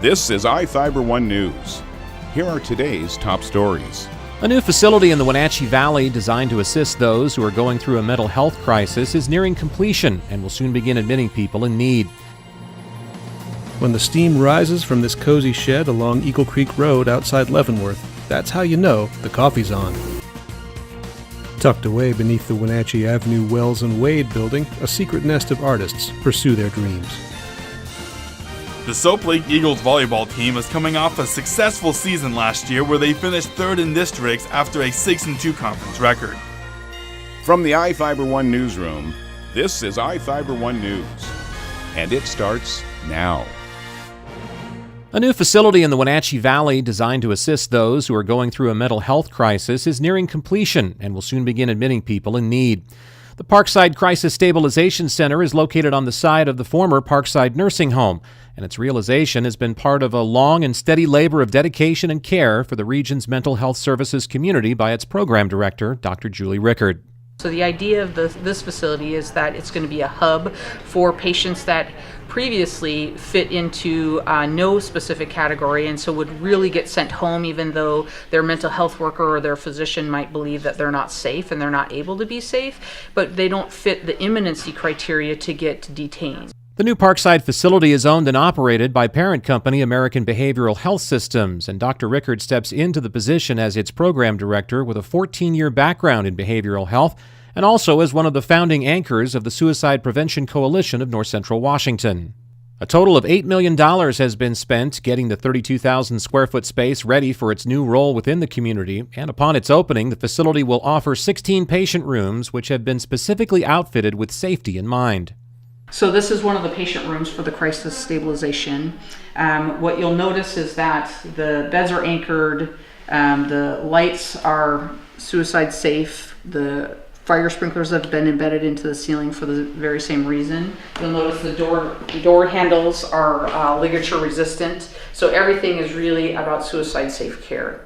This is iFIBER 1 News. Here are today's top stories. A new facility in the Wenatchee Valley designed to assist those who are going through a mental health crisis is nearing completion and will soon begin admitting people in need. When the steam rises from this cozy shed along Eagle Creek Road outside Leavenworth, that's how you know the coffee's on. Tucked away beneath the Wenatchee Avenue Wells and Wade building, a secret nest of artists pursue their dreams. The Soap Lake Eagles volleyball team is coming off a successful season last year where they finished third in districts after a 6-2 conference record. From the iFIBER 1 newsroom, this is iFIBER 1 News. And it starts now. A new facility in the Wenatchee Valley designed to assist those who are going through a mental health crisis is nearing completion and will soon begin admitting people in need. The Parkside Crisis Stabilization Center is located on the site of the former Parkside Nursing Home, and its realization has been part of a long and steady labor of dedication and care for the region's mental health services community by its program director, Dr. Julie Rickard. So the idea of this facility is that it's going to be a hub for patients that previously fit into no specific category and so would really get sent home even though their mental health worker or their physician might believe that they're not safe and they're not able to be safe, but they don't fit the imminency criteria to get detained. The new Parkside facility is owned and operated by parent company American Behavioral Health Systems, and Dr. Rickard steps into the position as its program director with a 14-year background in behavioral health and also as one of the founding anchors of the Suicide Prevention Coalition of North Central Washington. A total of $8 million has been spent getting the 32,000 square foot space ready for its new role within the community, and upon its opening, the facility will offer 16 patient rooms which have been specifically outfitted with safety in mind. So this is one of the patient rooms for the crisis stabilization. What you'll notice is that the beds are anchored, the lights are suicide safe, the fire sprinklers have been embedded into the ceiling for the very same reason. You'll notice the door handles are ligature resistant, so everything is really about suicide safe care.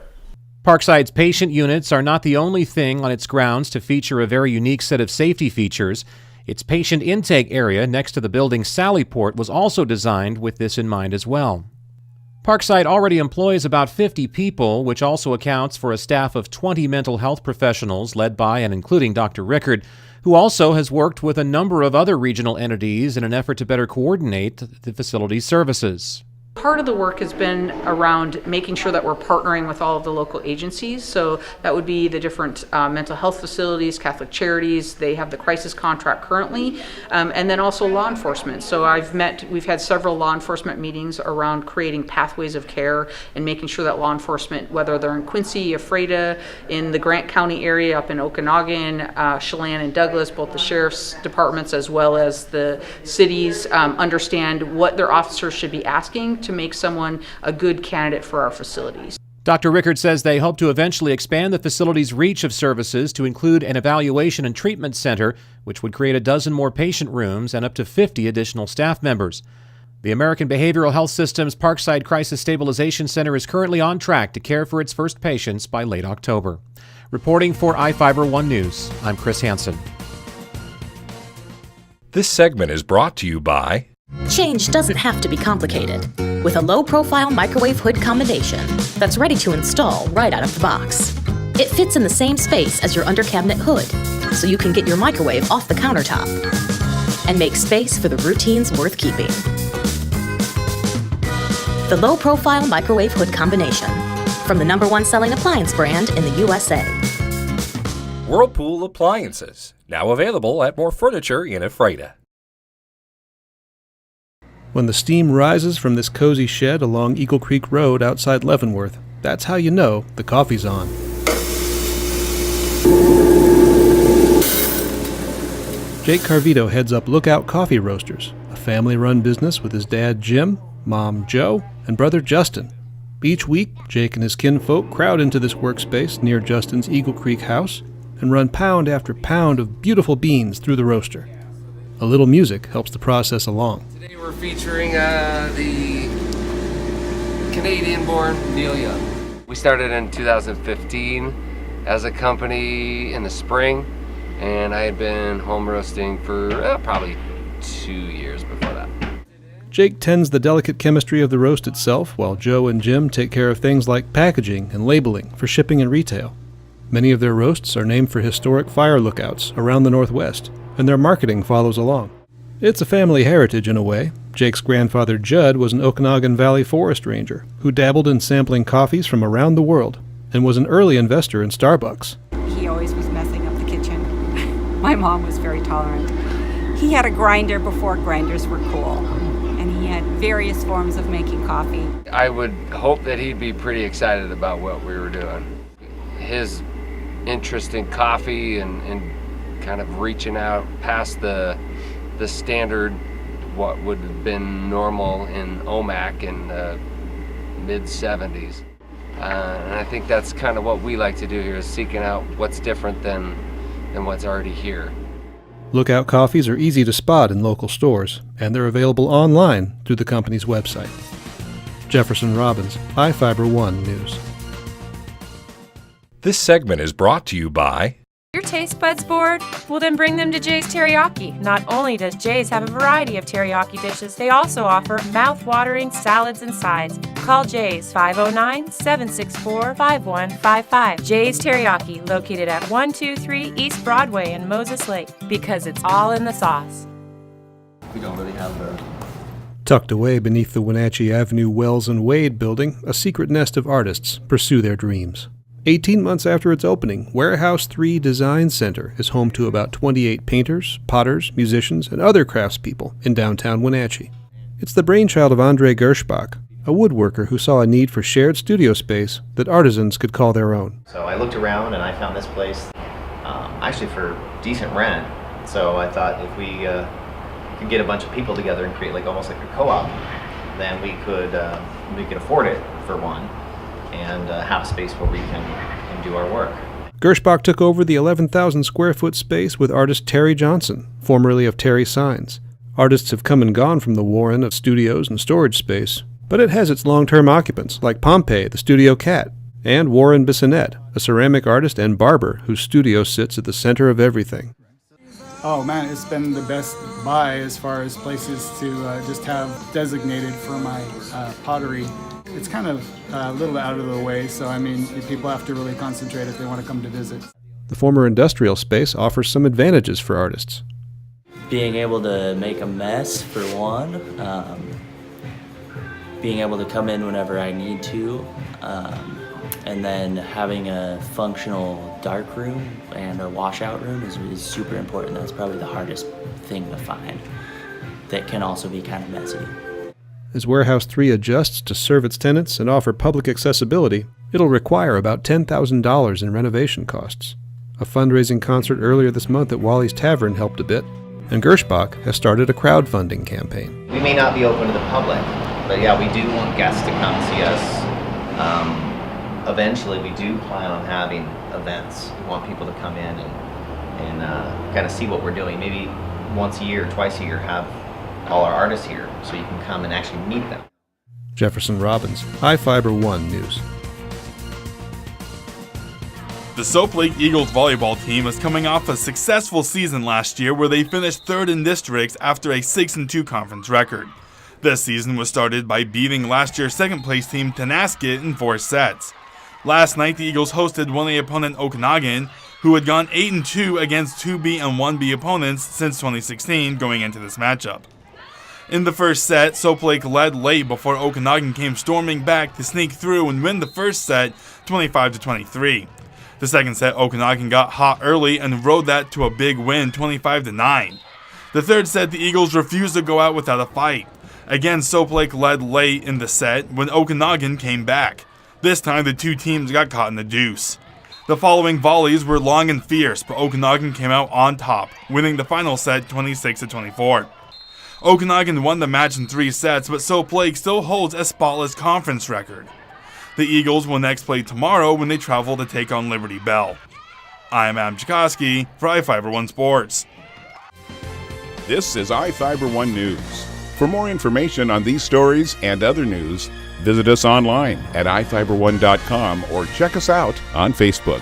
Parkside's patient units are not the only thing on its grounds to feature a very unique set of safety features. Its patient intake area next to the building's sally port was also designed with this in mind as well. Parkside already employs about 50 people, which also accounts for a staff of 20 mental health professionals led by and including Dr. Rickard, who also has worked with a number of other regional entities in an effort to better coordinate the facility's services. Part of the work has been around making sure that we're partnering with all of the local agencies. So that would be the different mental health facilities, Catholic Charities. They have the crisis contract currently, and then also law enforcement. So we've had several law enforcement meetings around creating pathways of care and making sure that law enforcement, whether they're in Quincy, Ephrata, in the Grant County area, up in Okanagan, Chelan and Douglas, both the sheriff's departments as well as the cities, understand what their officers should be asking to make someone a good candidate for our facilities. Dr. Rickard says they hope to eventually expand the facility's reach of services to include an evaluation and treatment center, which would create a dozen more patient rooms and up to 50 additional staff members. The American Behavioral Health System's Parkside Crisis Stabilization Center is currently on track to care for its first patients by late October. Reporting for iFIBER 1 News, I'm Chris Hansen. This segment is brought to you by Change doesn't have to be complicated. With a low-profile microwave hood combination that's ready to install right out of the box. It fits in the same space as your under-cabinet hood, so you can get your microwave off the countertop and make space for the routines worth keeping. The low-profile microwave hood combination from the #1 selling appliance brand in the USA. Whirlpool Appliances, now available at more furniture in Ephrata. When the steam rises from this cozy shed along Eagle Creek Road outside Leavenworth, that's how you know the coffee's on. Jake Carvito heads up Lookout Coffee Roasters, a family-run business with his dad Jim, mom Joe, and brother Justin. Each week, Jake and his kinfolk crowd into this workspace near Justin's Eagle Creek house and run pound after pound of beautiful beans through the roaster. A little music helps the process along. Today we're featuring the Canadian-born Neil Young. We started in 2015 as a company in the spring, and I had been home roasting for probably 2 years before that. Jake tends the delicate chemistry of the roast itself, while Joe and Jim take care of things like packaging and labeling for shipping and retail. Many of their roasts are named for historic fire lookouts around the Northwest, and their marketing follows along. It's a family heritage in a way. Jake's grandfather Judd was an Okanagan Valley forest ranger who dabbled in sampling coffees from around the world and was an early investor in Starbucks. He always was messing up the kitchen. My mom was very tolerant. He had a grinder before grinders were cool, and he had various forms of making coffee. I would hope that he'd be pretty excited about what we were doing. His interest in coffee and kind of reaching out past the standard, what would have been normal in OMAC in the mid-70s. And I think that's kind of what we like to do here, is seeking out what's different than what's already here. Lookout coffees are easy to spot in local stores, and they're available online through the company's website. Jefferson Robbins, iFIBER 1 News. This segment is brought to you by... Your taste buds bored? Well, then bring them to Jay's Teriyaki. Not only does Jay's have a variety of teriyaki dishes, they also offer mouth-watering salads and sides. Call Jay's 509-764-5155. Jay's Teriyaki, located at 123 East Broadway in Moses Lake, because it's all in the sauce. We don't really have the... Tucked away beneath the Wenatchee Avenue Wells and Wade building, a secret nest of artists pursue their dreams. 18 months after its opening, Warehouse 3 Design Center is home to about 28 painters, potters, musicians, and other craftspeople in downtown Wenatchee. It's the brainchild of Andre Gershbach, a woodworker who saw a need for shared studio space that artisans could call their own. So I looked around and I found this place actually for decent rent. So I thought if we could get a bunch of people together and create almost like a co-op, then we could afford it for one, and have a space where we can do our work. Gershbach took over the 11,000 square foot space with artist Terry Johnson, formerly of Terry Signs. Artists have come and gone from the warren of studios and storage space, but it has its long-term occupants like Pompey, the studio cat, and Warren Bissonette, a ceramic artist and barber whose studio sits at the center of everything. Oh man, it's been the best buy as far as places to just have designated for my pottery. It's kind of a little out of the way, so I mean, people have to really concentrate if they want to come to visit. The former industrial space offers some advantages for artists. Being able to make a mess, for one. Being able to come in whenever I need to. And then having a functional dark room and a washout room is super important. That's probably the hardest thing to find. That can also be kind of messy. As Warehouse 3 adjusts to serve its tenants and offer public accessibility, it'll require about $10,000 in renovation costs. A fundraising concert earlier this month at Wally's Tavern helped a bit, and Gershbach has started a crowdfunding campaign. We may not be open to the public, but yeah, we do want guests to come see us. Eventually, we do plan on having events. We want people to come in and kind of see what we're doing. Maybe once a year, twice a year, have all our artists here so you can come and actually meet them. Jefferson Robbins, iFIBER 1 News. The Soap Lake Eagles volleyball team is coming off a successful season last year where they finished third in districts after a 6-2 conference record. This season was started by beating last year's second-place team Tenasket in 4 sets. Last night, the Eagles hosted 1A opponent Okanagan, who had gone 8-2 against 2B and 1B opponents since 2016 going into this matchup. In the first set, Soap Lake led late before Okanagan came storming back to sneak through and win the first set 25-23. The second set, Okanagan got hot early and rode that to a big win 25-9. The third set, the Eagles refused to go out without a fight. Again, Soap Lake led late in the set when Okanagan came back. This time, the two teams got caught in the deuce. The following volleys were long and fierce, but Okanagan came out on top, winning the final set 26-24. Okanagan won the match in 3 sets, but Soap Lake still holds a spotless conference record. The Eagles will next play tomorrow when they travel to take on Liberty Bell. I am Adam Chikoski for iFIBER 1 Sports. This is iFIBER 1 News. For more information on these stories and other news, visit us online at iFiber1.com or check us out on Facebook.